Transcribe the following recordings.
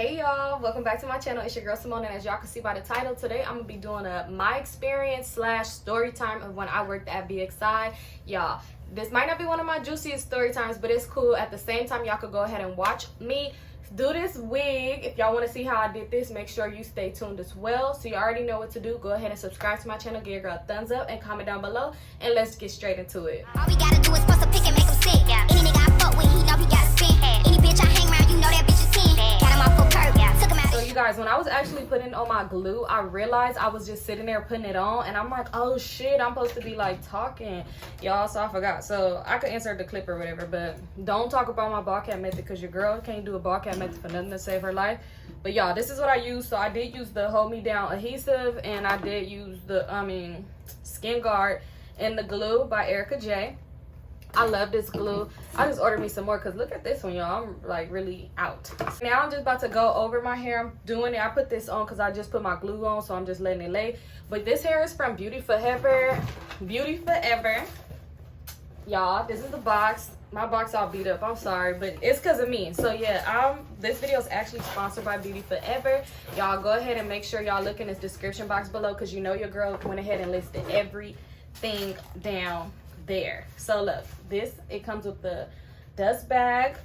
Hey y'all, welcome back to my channel. It's your girl Simone, and as y'all can see by the title, today I'm gonna be doing my experience slash story time of when I worked at VXI. Y'all, this might not be one of my juiciest story times, but it's cool. At the same time, y'all could go ahead and watch me do this wig. If y'all want to see how I did this, make sure you stay tuned as well. So you already know what to do. Go ahead and subscribe to my channel, give your girl a thumbs up, and comment down below, and let's get straight into it. All we gotta do is post a pic and make him sick. Yeah. Any nigga I fuck with, he know he got spit. Any bitch I hang around, you know that bitch is 10. Got him off full curve, yeah. Took him out. So you guys, when I was actually putting on my glue, I realized I was just sitting there putting it on, and I'm like, oh shit, I'm supposed to be like talking, y'all. So I forgot. So I could insert the clip or whatever, but don't talk about my ball cap method, because your girl can't do a ball cap method for nothing to save her life. But y'all, this is what I use. So I did use the hold me down adhesive, and I did use the Skin Guard and the glue by Erica J. I love this glue. I just ordered me some more because look at this one, y'all. I'm like really out. Now I'm just about to go over my hair. I'm doing it. I put this on because I just put my glue on, so I'm just letting it lay. But this hair is from Beauty Forever. Beauty Forever. Y'all, this is the box. My box all beat up. I'm sorry, but it's because of me. So yeah, this video is actually sponsored by Beauty Forever. Y'all go ahead and make sure y'all look in this description box below, because you know your girl went ahead and listed everything down there. So look, it comes with the dust bag,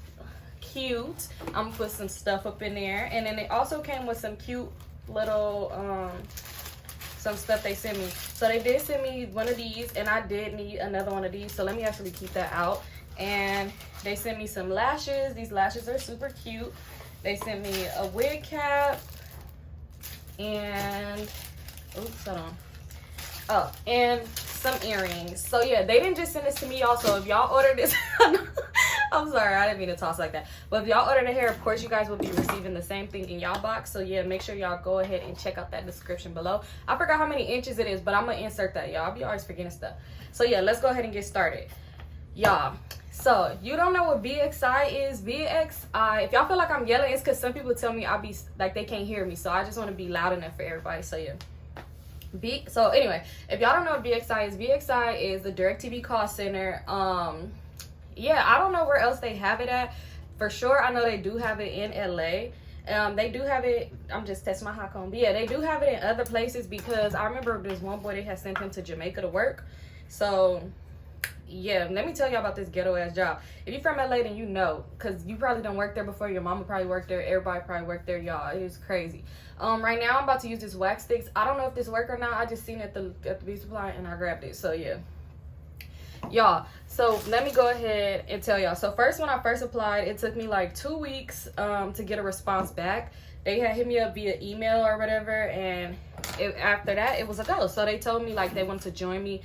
cute. I'm gonna put some stuff up in there, and then it also came with some cute little some stuff they sent me. So they did send me one of these, and I did need another one of these, so let me actually keep that out. And they sent me some lashes. These lashes are super cute. They sent me a wig cap, and oops, hold on. Oh, and some earrings. So yeah, they didn't just send this to me. Also, if y'all order this, I'm sorry, I didn't mean to toss like that. But if y'all order the hair, of course you guys will be receiving the same thing in y'all box. So yeah, make sure y'all go ahead and check out that description below. I forgot how many inches it is, but I'm gonna insert that, y'all. I'll be always forgetting stuff. So yeah, let's go ahead and get started, y'all. So you don't know what VXI is? VXI, if y'all feel like I'm yelling, it's because some people tell me I'll be like they can't hear me. So I just want to be loud enough for everybody. So yeah. So anyway, if y'all don't know what VXI is the DirecTV call center. Yeah, I don't know where else they have it at. For sure, I know they do have it in LA. They do have it. I'm just testing my hot comb. But yeah, they do have it in other places, because I remember there's one boy they had sent him to Jamaica to work. So yeah, let me tell y'all about this ghetto ass job. If you're from LA, then you know, because you probably don't work there before. Your mama probably worked there. Everybody probably worked there, y'all. It is crazy. Right now I'm about to use this wax sticks. I don't know if this work or not. I just seen it at the beauty supply and I grabbed it. So yeah, y'all, so let me go ahead and tell y'all. So first, when I first applied, it took me like 2 weeks to get a response back. They had hit me up via email or whatever, and after that it was a go. So they told me like they wanted to join me.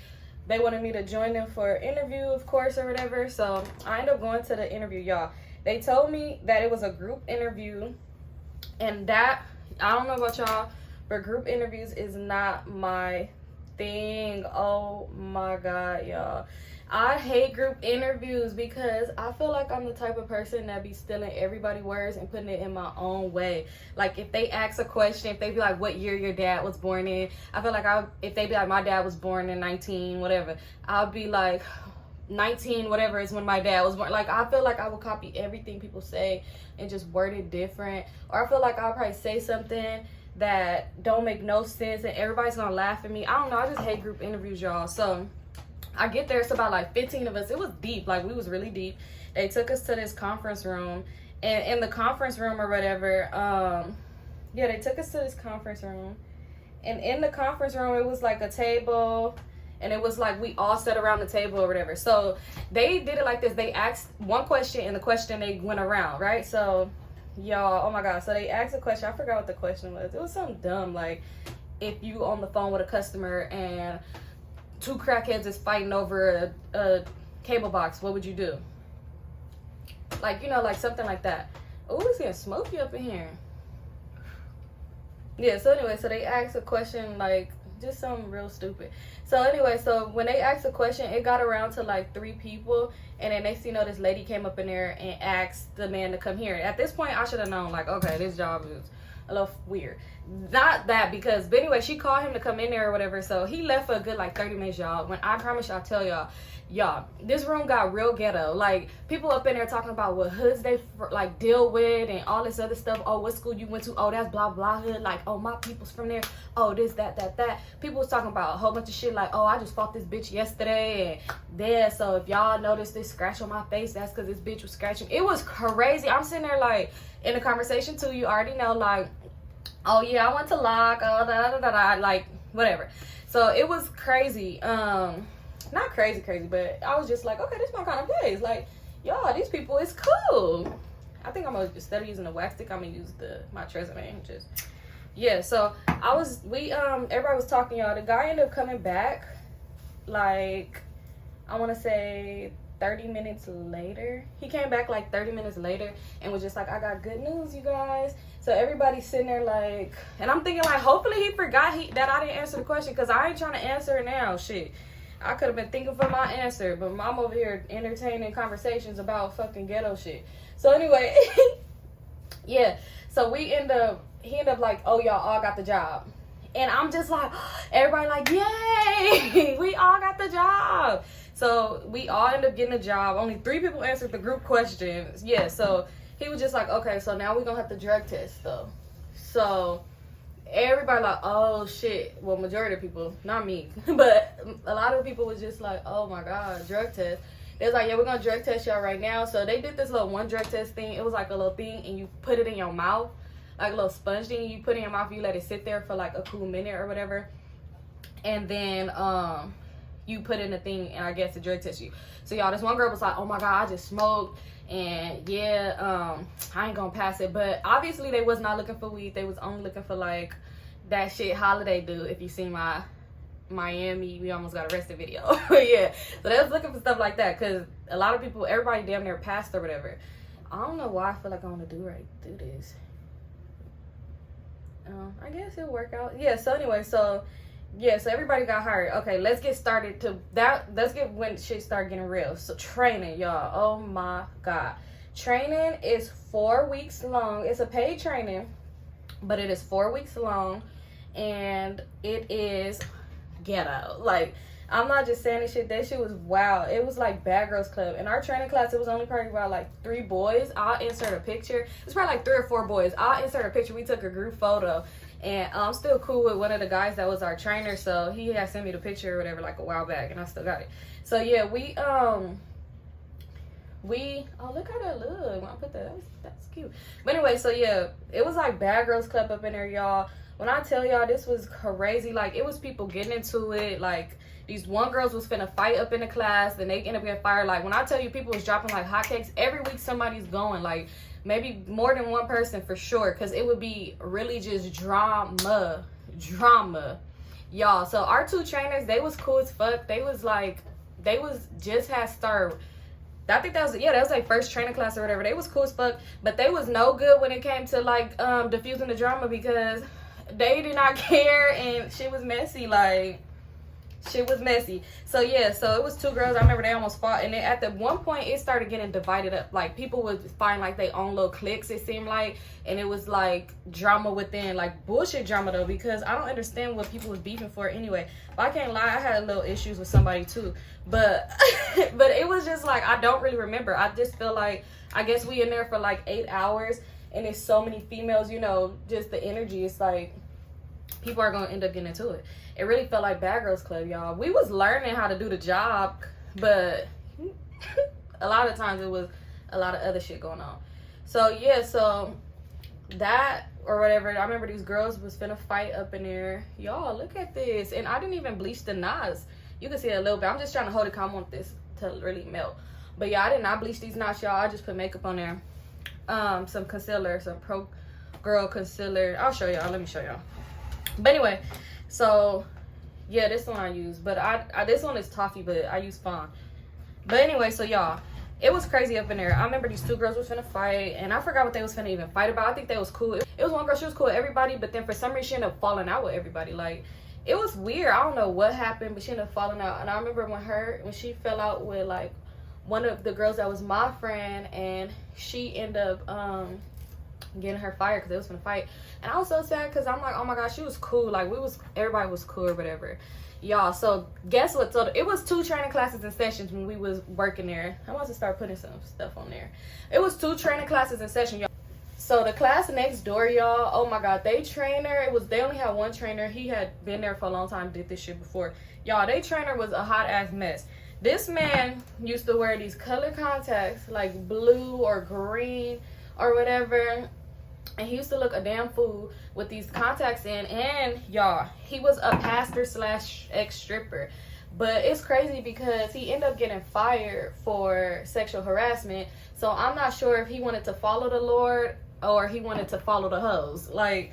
They wanted me to join them for an interview, of course, or whatever. So I ended up going to the interview, y'all. They told me that it was a group interview, and that, I don't know about y'all, but group interviews is not my thing. Oh my God, y'all. I hate group interviews because I feel like I'm the type of person that be stealing everybody's words and putting it in my own way. Like if they ask a question, if they be like, what year your dad was born in, I feel like if they be like, my dad was born in 19 whatever, I'll be like 19 whatever is when my dad was born. Like I feel like I will copy everything people say and just word it different. Or I feel like I'll probably say something that don't make no sense and everybody's gonna laugh at me. I don't know, I just hate group interviews, y'all. So I get there, it's about like 15 of us. It was deep, like we was really deep. They took us to this conference room, and in the conference room or whatever, yeah, they took us to this conference room, and in the conference room it was like a table, and it was like we all sat around the table or whatever. So they did it like this. They asked one question, and the question they went around, right? So y'all, oh my God, so they asked a question. I forgot what the question was. It was something dumb, like if you on the phone with a customer and 2 crackheads is fighting over a cable box, what would you do? Like, you know, like something like that. Oh, it's getting smoky up in here. Yeah, so anyway, so they asked a question, like just something real stupid. So anyway, so when they asked a question, it got around to like 3 people, and then next thing you know, this lady came up in there and asked the man to come here. At this point, I should have known, like, okay, this job is a little weird. not that, because, but anyway, she called him to come in there or whatever, so he left for a good like 30 minutes, y'all. When I promise y'all, tell y'all, this room got real ghetto. Like, people up in there talking about what hoods they like deal with and all this other stuff. Oh, what school you went to? Oh, that's blah blah hood. Like, oh, my people's from there. Oh, this, that. People was talking about a whole bunch of shit like, oh, I just fought this bitch yesterday, and there, so if y'all notice this scratch on my face, that's because this bitch was scratching. It was crazy. I'm sitting there like, in the conversation too, you already know, like, oh yeah, I went to lock, oh, like, whatever. So it was crazy. Not crazy, but I was just like, okay, this is my kind of place. Like, y'all, these people is cool. I think I'm gonna instead of using the wax stick, I'm gonna use my Tresemme. Just, yeah. So everybody was talking, y'all. The guy ended up coming back, like, I want to say 30 minutes later. He came back like 30 minutes later and was just like, I got good news, you guys. So everybody's sitting there like, and I'm thinking like, hopefully he forgot that I didn't answer the question, because I ain't trying to answer it now. Shit, I could have been thinking for my answer, but I'm over here entertaining conversations about fucking ghetto shit. So anyway, yeah. So he ended up like, oh, y'all all got the job. And I'm just like, everybody like, yay, we all got the job. So we all ended up getting a job. Only 3 people answered the group questions. Yeah, so he was just like, okay, so now we're going to have to drug test though. So everybody like, oh shit. Well, majority of people, not me, but a lot of people was just like, oh my God, drug test. They was like, yeah, we're going to drug test y'all right now. So they did this little one drug test thing. It was like a little thing, and you put it in your mouth, like a little sponge thing. You put it in your mouth, you let it sit there for like a cool minute or whatever. And then, you put in a thing, and I guess to drug test you. So y'all, this one girl was like, oh my God, I just smoked, and yeah, I ain't gonna pass it. But obviously they was not looking for weed. They was only looking for like that shit Holiday do. If you see my Miami, we almost got arrested video. Yeah, so they was looking for stuff like that, because a lot of people, everybody damn near passed or whatever. I don't know why I feel like I want to do this. I guess it'll work out. Yeah, so anyway, so yeah, so everybody got hired. Okay, let's get started to that. Let's get when shit start getting real. So training, y'all. Oh my God. Training is 4 weeks long. It's a paid training, but it is 4 weeks long, and it is ghetto. Like, I'm not just saying this shit. That shit was wild. It was like Bad Girls Club. In our training class, it was only probably about like 3 boys. I'll insert a picture. It's probably like 3 or 4 boys. I'll insert a picture. We took a group photo. And I'm still cool with one of the guys that was our trainer, so he had sent me the picture or whatever like a while back, and I still got it. So yeah, we oh, look how that look. When I put that's cute. But anyway, so yeah, it was like Bad Girls Club up in there, y'all. When I tell y'all, this was crazy. Like, it was people getting into it. Like, these one girls was finna fight up in the class, and they ended up getting fired. Like, when I tell you, people was dropping like hotcakes. Every week somebody's going, like, maybe more than one person for sure, because it would be really just drama, y'all. So our 2 trainers, they was cool as fuck. They was just had started. I think that was like first training class or whatever. They was cool as fuck, but they was no good when it came to like diffusing the drama, because they did not care, and shit was messy. Like, shit was messy. So yeah, so it was 2 girls. I remember they almost fought, and then at the one point it started getting divided up. Like, people would find like their own little cliques, it seemed like, and it was like drama within, like bullshit drama though, because I don't understand what people was beefing for anyway. But I can't lie, I had little issues with somebody too, but but it was just like, I don't really remember. I just feel like, I guess we in there for like 8 hours, and there's so many females, you know, just the energy, it's like people are gonna end up getting into it. It really felt like Bad Girls Club, y'all. We was learning how to do the job, but a lot of times it was a lot of other shit going on. So yeah, so that or whatever, I remember these girls was finna fight up in there. Y'all, look at this. And I didn't even bleach the knots. You can see it a little bit. I'm just trying to hold it calm. I want this to really melt. But yeah, I did not bleach these knots, y'all. I just put makeup on there. Some concealer, some Pro Girl concealer. I'll show y'all. Let me show y'all. But anyway, so yeah, this one I use, but I this one is toffee, but I use Fawn. But anyway, so y'all, it was crazy up in there. I remember these 2 girls was finna fight, and I forgot what they was finna even fight about. I think they was cool. It was one girl, she was cool with everybody, but then for some reason she ended up falling out with everybody. Like, it was weird. I don't know what happened, but she ended up falling out. And I remember when she fell out with like one of the girls that was my friend, and she ended up getting her fired because they was gonna fight. And I was so sad because I'm like, oh my gosh, she was cool. Like everybody was cool or whatever. Y'all, so guess what? So it was 2 training classes and sessions when we was working there. I want to start putting some stuff on there. It was 2 training classes and sessions, y'all. So the class next door, y'all, oh my god, they trainer, they only had 1 trainer. He had been there for a long time, did this shit before. Y'all, they trainer was a hot ass mess. This man used to wear these color contacts, like blue or green or whatever, and he used to look a damn fool with these contacts in. And y'all, he was a pastor / ex-stripper. But it's crazy because he ended up getting fired for sexual harassment. So I'm not sure if he wanted to follow the Lord or he wanted to follow the hoes. Like,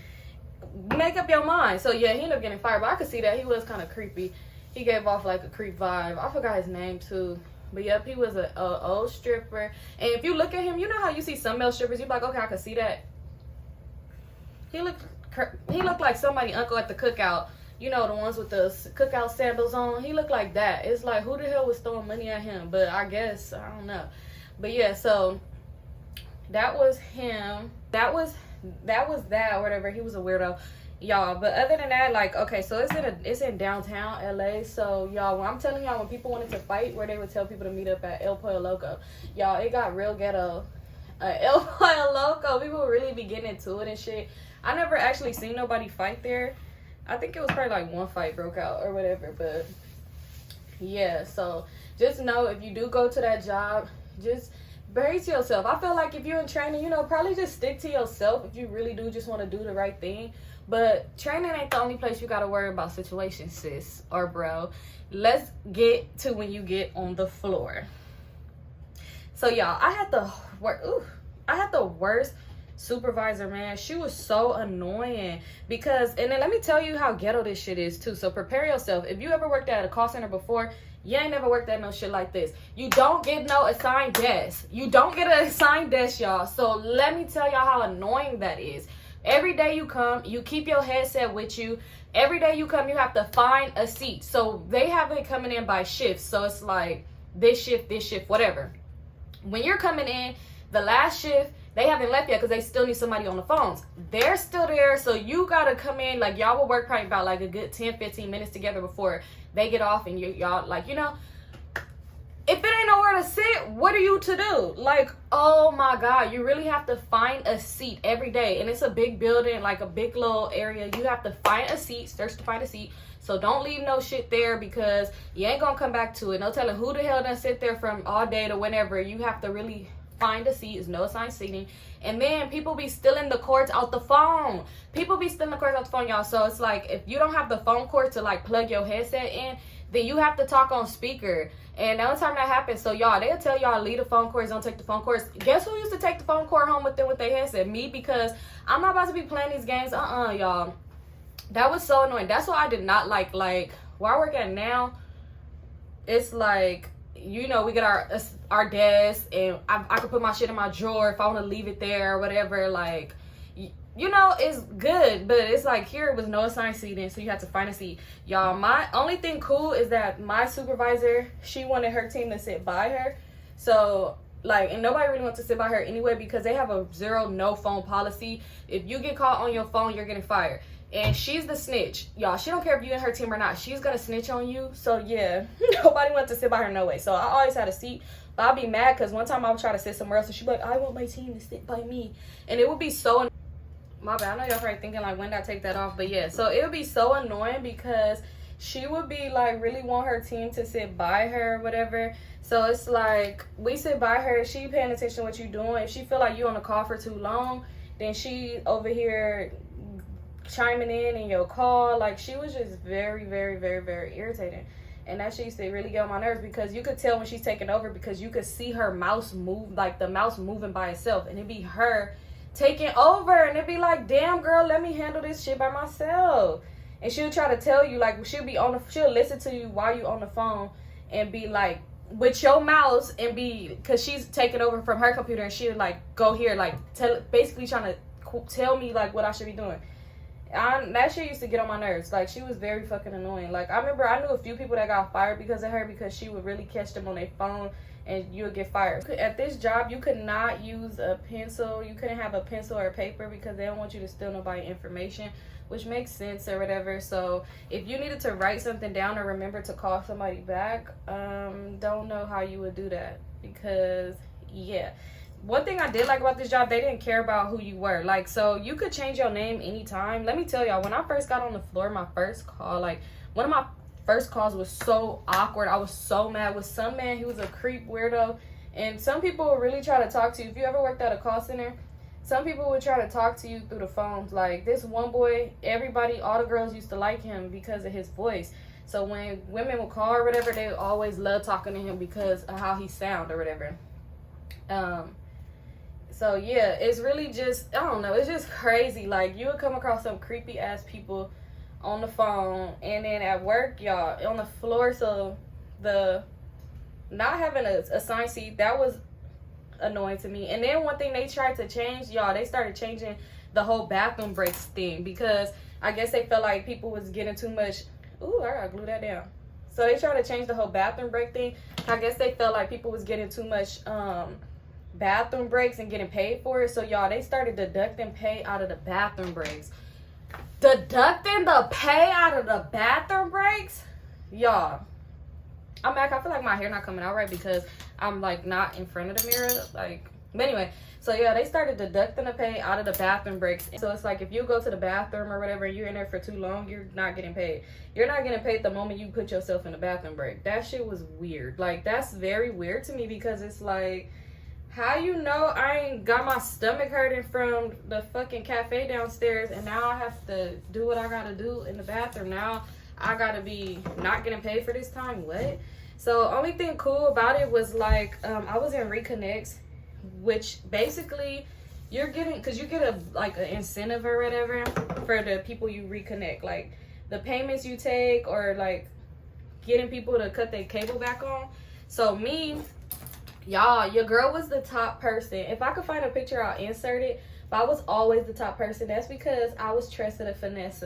make up your mind. So yeah, he ended up getting fired, but I could see that he was kind of creepy. He gave off like a creep vibe. I forgot his name too. But yep, he was a old stripper. And if you look at him, you know how you see some male strippers, you're like, okay, I can see that. He looked like somebody uncle at the cookout. You know, the ones with the cookout sandals on. He looked like that. It's like, who the hell was throwing money at him? But I guess, I don't know. But yeah, so that was him. That was that or whatever. He was a weirdo, y'all. But other than that, like, okay, so it's in downtown LA. So y'all, when I'm telling y'all, when people wanted to fight, where they would tell people to meet up at El Pollo Loco, y'all, it got real ghetto. El Pollo Loco, people would really be getting into it and shit. I never actually seen nobody fight there. I think it was probably like 1 fight broke out or whatever. But yeah, so just know if you do go to that job, just bury to yourself. I feel like if you're in training, you know, probably just stick to yourself if you really do just want to do the right thing. But training ain't the only place you got to worry about situations, sis or bro. Let's get to when you get on the floor. So y'all, I had the worst supervisor, man. She was so annoying because, and then let me tell you how ghetto this shit is too. So prepare yourself. If you ever worked at a call center before, you ain't never worked at no shit like this. You don't get no assigned desk. You don't get an assigned desk, y'all. So let me tell y'all how annoying that is. Every day you come, you keep your headset with you. Every day you come, you have to find a seat. So they have it coming in by shifts. So it's like this shift, whatever. When you're coming in, the last shift, they haven't left yet because they still need somebody on the phones. They're still there, so you gotta come in. Like, y'all will work probably about like a good 10-15 minutes together before they get off, and y'all like, you know, if it ain't nowhere to sit, what are you to do? Like, oh my god, you really have to find a seat every day. And it's a big building, like a big little area. You have to find a seat, search to find a seat. So don't leave no shit there because you ain't gonna come back to it. No telling who the hell done sit there from all day to whenever. You have to really find a seat. There's no assigned seating. And then people be stealing the cords out the phone. People be stealing the cords out the phone, y'all. So it's like, if you don't have the phone cord to like plug your headset in, then you have to talk on speaker. And the only time that happens, so y'all, they'll tell y'all leave the phone cords, don't take the phone cords. Guess who used to take the phone cord home with them with their headset? Me, because I'm not about to be playing these games. Y'all. That was so annoying. That's why I did not like where I work at now. It's like, you know, we get our desk, and I could put my shit in my drawer if I want to leave it there or whatever. Like, you know, it's good, but it's like here it was no assigned seating, so you had to find a seat. Y'all, my only thing cool is that my supervisor, she wanted her team to sit by her. So, like, and nobody really wants to sit by her anyway because they have a no phone policy. If you get caught on your phone, you're getting fired. And she's the snitch, y'all. She don't care if you in her team or not. She's gonna snitch on you. So yeah, nobody wants to sit by her no way. So I always had a seat, but I'll be mad because one time I would try to sit somewhere else and she'd be like, I want my team to sit by me, and it would be so. My bad. I know y'all probably thinking like, when did I take that off? But yeah, so it would be so annoying because she would be like really want her team to sit by her or whatever. So it's like we sit by her, she paying attention to what you doing. If she feel like you on the call for too long, then she over here chiming in your call. Like, she was just very, very, very, very irritating. And that shit used to really get on my nerves because you could tell when she's taking over because you could see her mouse move, like the mouse moving by itself, and it'd be her taking over, and it'd be like, damn girl, let me handle this shit by myself. And she'll try to tell you, like, she'll listen to you while you on the phone and be like with your mouse, and be, because she's taking over from her computer, and she'll like go here, like basically trying to tell me like what I should be doing. That shit used to get on my nerves. Like, she was very fucking annoying. Like, I remember I knew a few people that got fired because of her, because she would really catch them on their phone and you would get fired. At this job, you could not use a pencil. You couldn't have a pencil or paper because they don't want you to steal nobody's information, which makes sense or whatever. So if you needed to write something down or remember to call somebody back, don't know how you would do that, because yeah. One thing I did like about this job, they didn't care about who you were. Like, so you could change your name anytime. Let me tell y'all, when I first got on the floor, my first call, like, one of my first calls was so awkward. I was so mad with some man. He was a creep weirdo. And some people will really try to talk to you. If you ever worked at a call center, some people would try to talk to you through the phones. Like, this one boy, everybody, all the girls used to like him because of his voice. So when women would call or whatever, they always loved talking to him because of how he sound or whatever. So yeah, it's really just, I don't know, it's just crazy. Like, you would come across some creepy ass people on the phone, and then at work, y'all, on the floor. So the not having a assigned seat, that was annoying to me. And then one thing they tried to change, y'all, they started changing the whole bathroom breaks thing, because I guess they felt like people was getting too much. Ooh, I gotta glue that down. So they tried to change the whole bathroom break thing. I guess they felt like people was getting too much bathroom breaks and getting paid for it. So y'all, they started deducting pay out of the bathroom breaks. Deducting the pay out of the bathroom breaks? Y'all, I'm back. I feel like my hair not coming out right because I'm like not in front of the mirror. Like, but anyway, so yeah, they started deducting the pay out of the bathroom breaks. So it's like, if you go to the bathroom or whatever and you're in there for too long, you're not getting paid. You're not getting paid the moment you put yourself in the bathroom break. That shit was weird. Like, that's very weird to me, because it's like, how you know I ain't got my stomach hurting from the fucking cafe downstairs, and now I have to do what I gotta do in the bathroom? Now I gotta be not getting paid for this time? What? So only thing cool about it was, like, I was in Reconnects, which basically you're getting, because you get a like an incentive or whatever for the people you reconnect, like the payments you take, or like getting people to cut their cable back on. So me, y'all, your girl was the top person. If I could find a picture, I'll insert it. But I was always the top person. That's because I was trusted a finesse.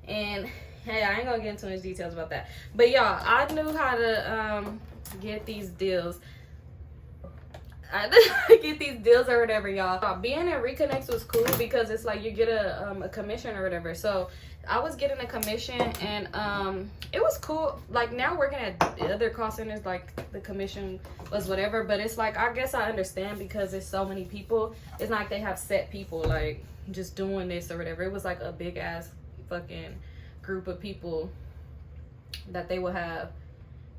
And hey, I ain't gonna get into much details about that. But y'all, I knew how to get these deals. I get these deals or whatever, y'all. Being in Reconnects was cool because it's like you get a commission or whatever. So I was getting a commission, and it was cool. Like, now working at other call centers, like, the commission was whatever, but it's like, I guess I understand because there's so many people. It's not like they have set people like just doing this or whatever. It was like a big ass fucking group of people that they would have.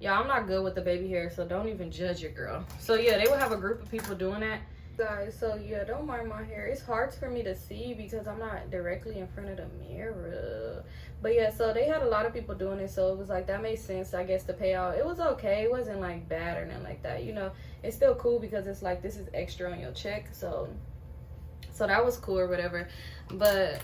Yeah, I'm not good with the baby hair, so don't even judge your girl. So yeah, they would have a group of people doing that. Guys, so yeah, don't mind my hair. It's hard for me to see because I'm not directly in front of the mirror. But yeah, so they had a lot of people doing it, so it was like, that made sense, I guess, to pay out. It was okay. It wasn't like bad or nothing like that, you know. It's still cool because it's like, this is extra on your check, so that was cool or whatever. But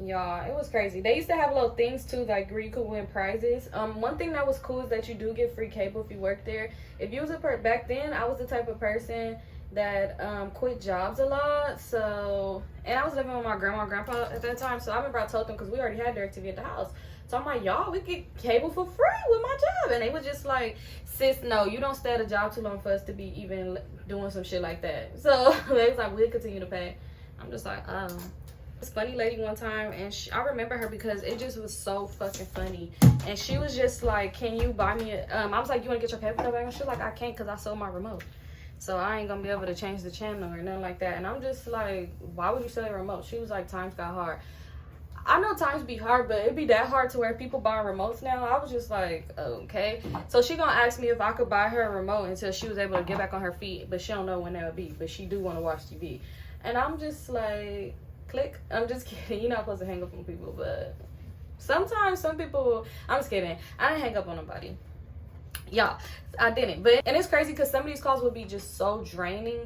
y'all, it was crazy. They used to have little things too, like, where you could win prizes. One thing that was cool is that you do get free cable if you work there. If you was back then, I was the type of person that quit jobs a lot. So, and I was living with my grandma and grandpa at that time, so I remember I told them, because we already had DirecTV at the house, so I'm like, y'all, we get cable for free with my job. And they was just like, sis, no, you don't stay at a job too long for us to be even doing some shit like that. So they was like, we'll continue to pay. I'm just like, this funny lady one time, and I remember her because it just was so fucking funny. And she was just like, can you buy me a I was like, you want to get your cable back? And she was like, I can't, because I sold my remote, so I ain't gonna be able to change the channel or nothing like that. And I'm just like, why would you sell your remote? She was like, times got hard. I know times be hard, but it'd be that hard to where people buying remotes now. I was just like, okay. So she gonna ask me if I could buy her a remote until she was able to get back on her feet, but she don't know when that would be, but she do want to watch TV. And I'm just like, click. I'm just kidding. You're not supposed to hang up on people, but sometimes some people, I'm just kidding. I didn't hang up on nobody. Yeah, I didn't. And it's crazy because some of these calls would be just so draining,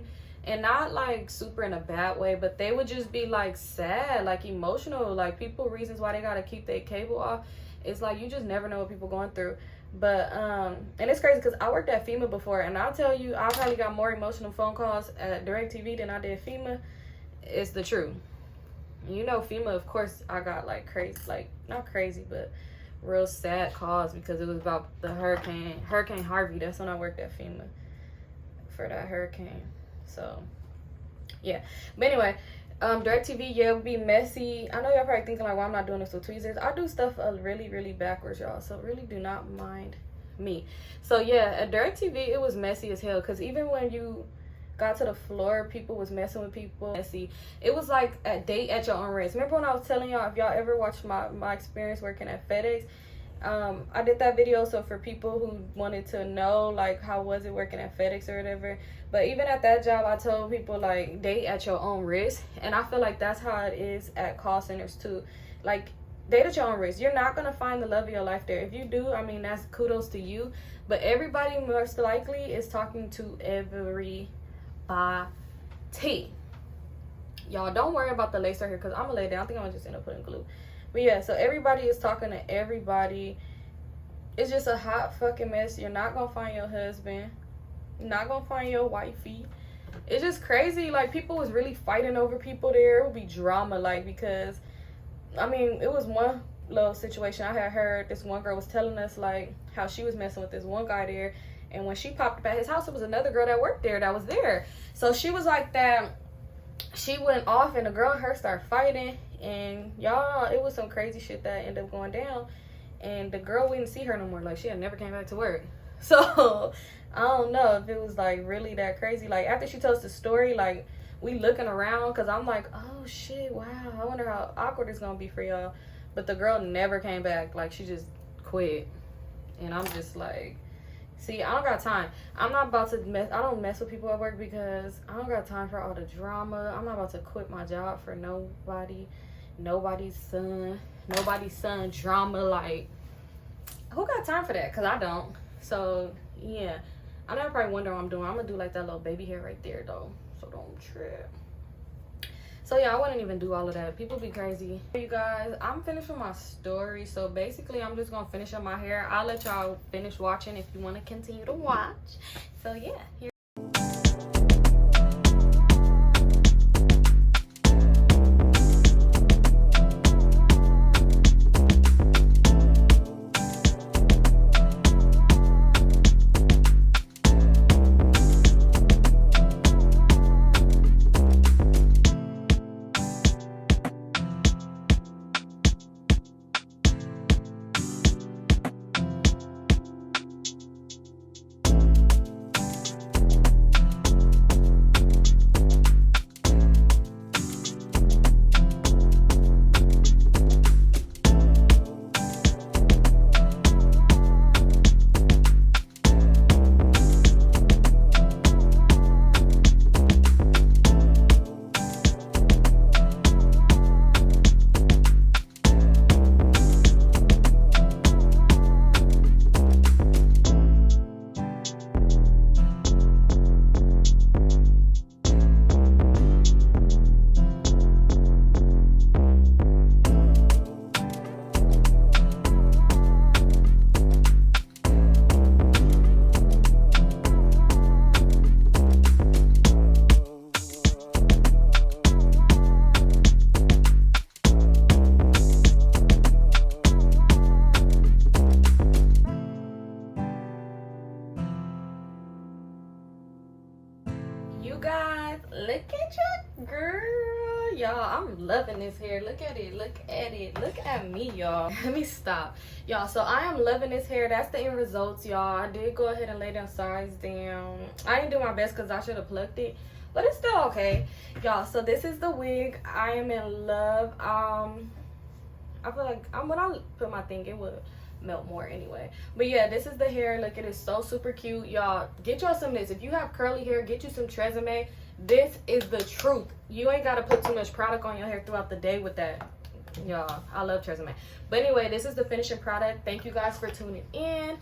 and not like super in a bad way, but they would just be like sad, like emotional, like people reasons why they gotta keep their cable off. It's like, you just never know what people going through. But and it's crazy because I worked at FEMA before, and I'll tell you, I probably got more emotional phone calls at DirecTV than I did FEMA. It's the truth. You know, FEMA, of course, I got like crazy, like not crazy, but real sad calls because it was about the Hurricane Harvey. That's when I worked at FEMA for that hurricane. So yeah, but anyway, DirecTV, yeah, it would be messy. I know y'all probably thinking like, why I'm not doing this with tweezers. I do stuff really backwards, y'all, so really do not mind me. So yeah, at DirecTV, it was messy as hell because even when you got to the floor, people was messing with people. Messy. It was like a date at your own risk. Remember when I was telling y'all, if y'all ever watched my experience working at FedEx, I did that video so for people who wanted to know like how was it working at FedEx or whatever. But even at that job, I told people like date at your own risk, and I feel like that's how it is at call centers too. Like, date at your own risk. You're not gonna find the love of your life there. If you do, I mean, that's kudos to you, but everybody most likely is talking to everybody. Y'all don't worry about the lace right here because I'm gonna lay down. I think I'm gonna just end up putting glue. But yeah, so everybody is talking to everybody. It's just a hot fucking mess. You're not gonna find your husband. You're not gonna find your wifey. It's just crazy. Like, people was really fighting over people there. It would be drama, like, because I mean, it was one little situation I had heard. This one girl was telling us like how she was messing with this one guy there, and when she popped up at his house, it was another girl that worked there that was there. So she was like that. She went off, and the girl and her started fighting, and y'all, it was some crazy shit that ended up going down. And the girl, we didn't see her no more. Like, she had never came back to work. So I don't know if it was like really that crazy. Like, after she tells the story, like, we looking around because I'm like, oh shit, wow, I wonder how awkward it's gonna be for y'all. But the girl never came back. Like, she just quit. And I'm just like, see, I don't got time. I'm not about to mess. I don't mess with people at work because I don't got time for all the drama. I'm not about to quit my job for nobody's son drama. Like, who got time for that? Because I don't. So yeah, I know probably wonder what I'm doing. I'm gonna do like that little baby hair right there though, so don't trip. So yeah, I wouldn't even do all of that. People be crazy. Hey, you guys, I'm finished with my story. So basically, I'm just gonna finish up my hair. I'll let y'all finish watching if you want to continue to watch. So yeah, here. You guys, look at your girl, y'all. I'm loving this hair. Look at it, look at it, look at me, y'all. Let me stop, y'all. So I am loving this hair. That's the end results, y'all. I did go ahead and lay them sides down. I didn't do my best because I should have plucked it, but it's still okay, y'all. So this is the wig. I am in love. I feel like when I put my thing, it would melt more anyway. But yeah, this is the hair. Look, it is so super cute, y'all. Get y'all some of this. If you have curly hair, get you some Tresemme. This is the truth. You ain't gotta put too much product on your hair throughout the day with that, y'all. I love Tresemme. But anyway, this is the finishing product. Thank you guys for tuning in.